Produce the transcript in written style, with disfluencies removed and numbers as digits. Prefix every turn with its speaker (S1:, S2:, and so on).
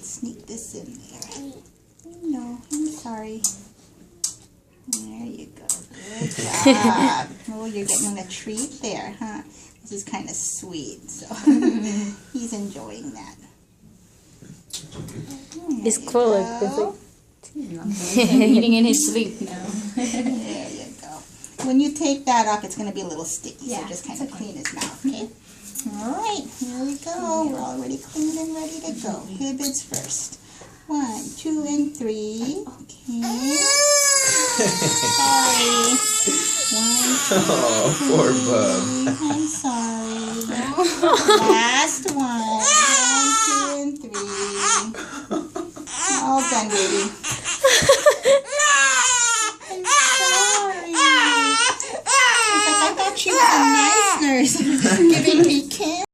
S1: sneak this in there. No, I'm sorry. There you go. Good job. Oh, you're getting a treat there, huh? This is kind of sweet, so he's enjoying that.
S2: It's cool.
S3: He's eating in his sleep now.
S1: There you go. When you take that off, it's going to be a little sticky,
S3: Yeah,
S1: so just kind
S3: it's
S1: of
S3: okay.
S1: clean his mouth, okay? All right, here we go. We're already clean and ready to go. Hibbits first. 1, 2, and 3. Okay. Sorry. 1, 2,
S4: Oh, poor Bub.
S1: I'm sorry. Last one. 1, 2, and 3. All done, baby.